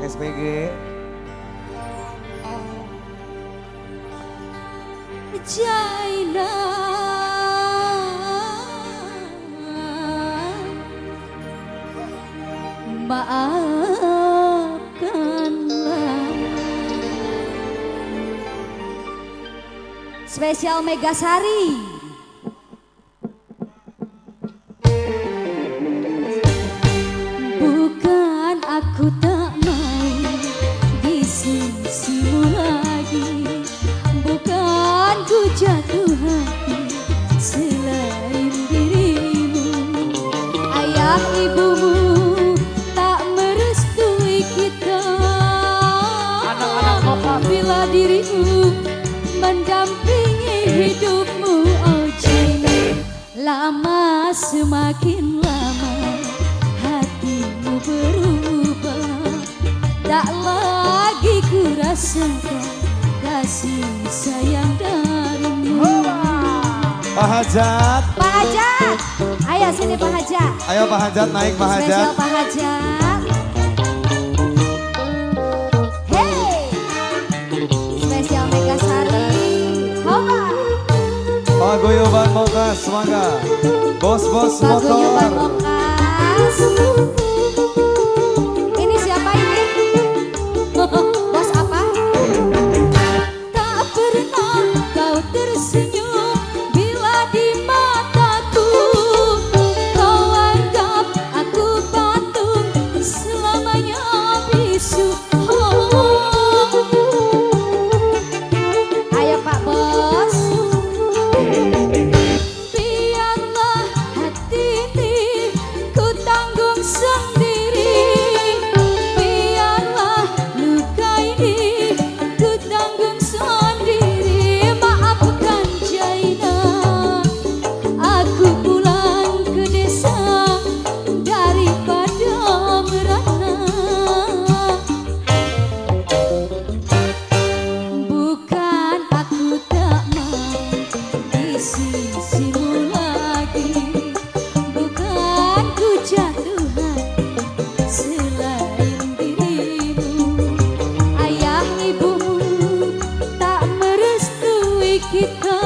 SPG. Jaina maafkanlah. Spesial Megasari. Bukan aku tak mau di sisimu lagi, bukan ku jatuh hati selain dirimu. Ayah ibumu tak merestui kita, bila dirimu mendampingi hidupmu. Oh Jaina, lama semakin lama hatimu berubah, tak lagi ku rasakan kasih sayang darimu. Pak Hajat. Pak Hajat, ayo sini Pak Hajat. Ayo Pak Hajat naik Pak Hajat. Spesial Pak Hajat. Hey, spesial Megasari. Hoba. Paguyuban Mokas, semoga bos-bos Paguyuban motor. Mokas. Ini siapa ini? Bos apa? Tak pernah kau tersenyum bila di mataku. Kau anggap aku patung selamanya bisu. Ayo Pak Bos. Biarlah hati ini ku tanggung sendiri. Biarlah luka ini ku tanggung sendiri. Maafkan Jaina, aku pulang ke desa daripada merana. Bukan aku tak mau di sisimu lagi, bukan ku jatuh hati selain dirimu. Ayah ibumu tak merestui kita,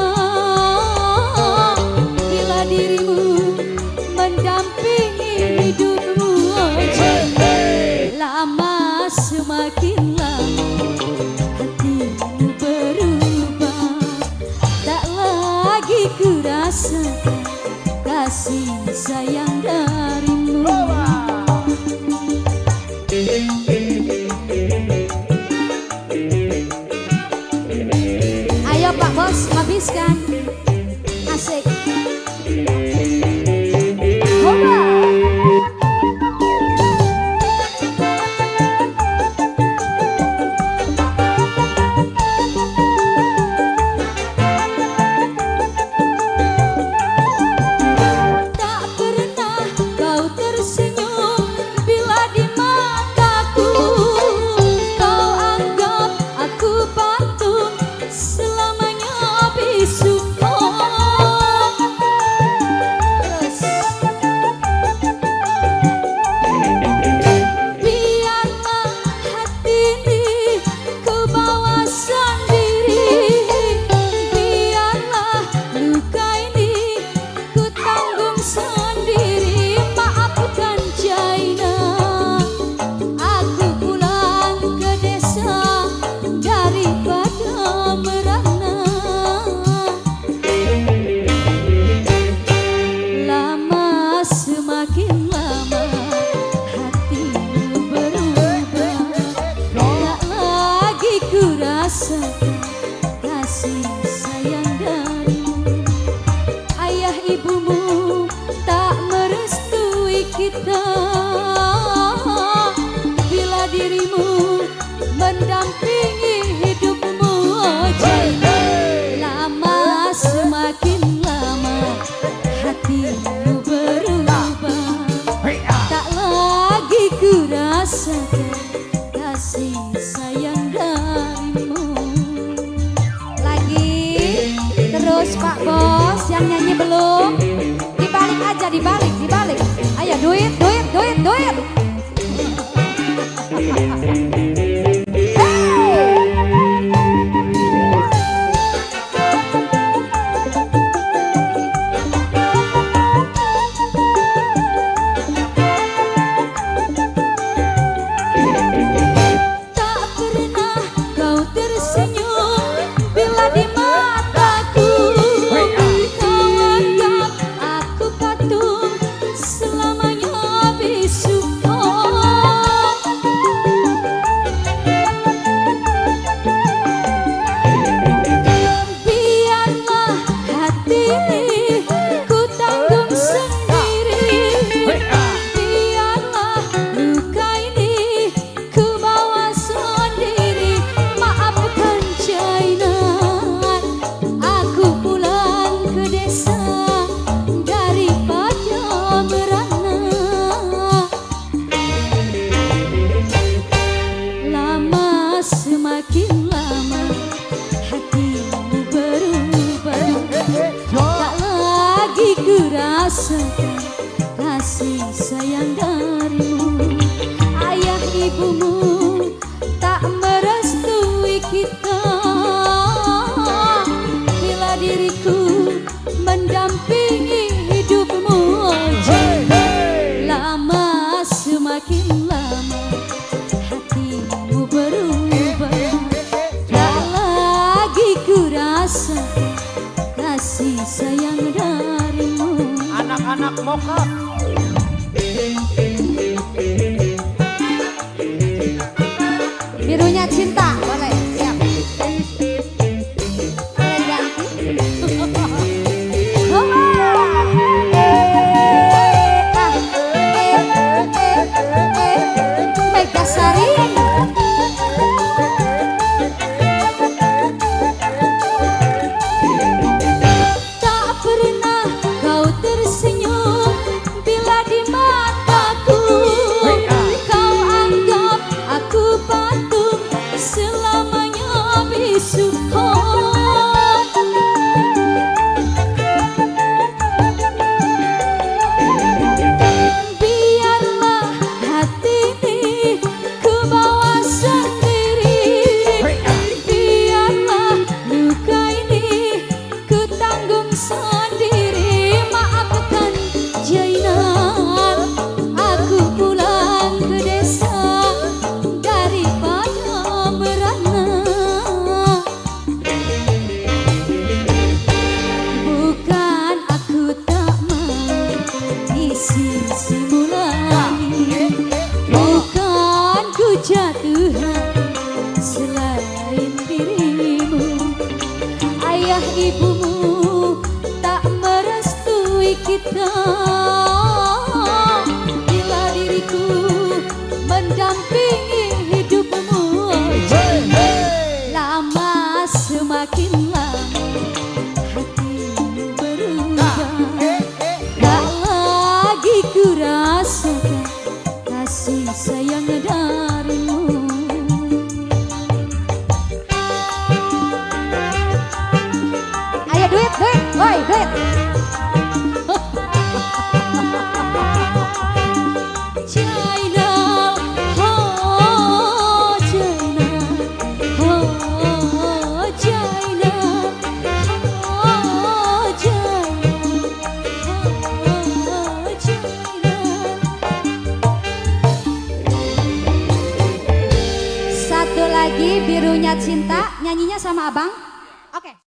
bila dirimu mendampingi hidupmu. Oh Jaina, lama semakin lama hatimu berubah, tak lagi ku rasakan kasih sayang darimu. Ayo Pak Bos, habiskan. Asik. Hoba. Tak pernah kau tersenyum bila di mataku. Kau anggap aku patung selamanya bisu. Terus biarlah hati ini ku bawa sendiri. Biarlah luka ini ku tanggung sendiri. Maafkan Jaina, aku pulang ke desa daripada merana. Lama semakin lama hatimu berubah, tak lagi ku rasakan kasih sayang darimu. Ayah ibumu tak merestui kita, bila dirimu mendampingi hidupmu. Oh Jaina, lama semakin lama hatimu berubah, tak lagi ku rasakan kasih sayang darimu. Lagi terus Pak Bos, yang nyanyi belum? Dibalik aja, dibalik. Ayo duit. Semakin lama hatimu berubah, tak lagi kurasakan kasih sayang darimu. Ayah ibumu tak merestui kita bila diriku mendampingi hidupmu. Lama semakin lama hatimu berubah, tak lagi kurasakan kasih sayang darimu. Anak-anak mokap. Birunya cinta, boleh, siap. Boleh ganti. Megasari. Tak pernah kau tersenyum bila di mataku kau anggap aku patung selamanya bisu. Biarlah hati ini ku bawa sendiri, biarlah luka ini ku tanggung sendiri. Maafkan Jainal, aku pulang ke desa daripada merana. Bukan aku tak mau di sisimu lagi, bukan ku jatuh hati selain dirimu. Ayah ibumu tak merestui kita bila diriku mendampingi hidupmu. Lama semakin lama hatimu berubah, tak lagi kurasakan kasih sayang darimu. Ayo duit, duit, woi duit. Jainal, oh Jainal, oh Jainal, oh Jainal, oh Jainal. Satu lagi Birunya Cinta, nyanyinya sama abang. Oke.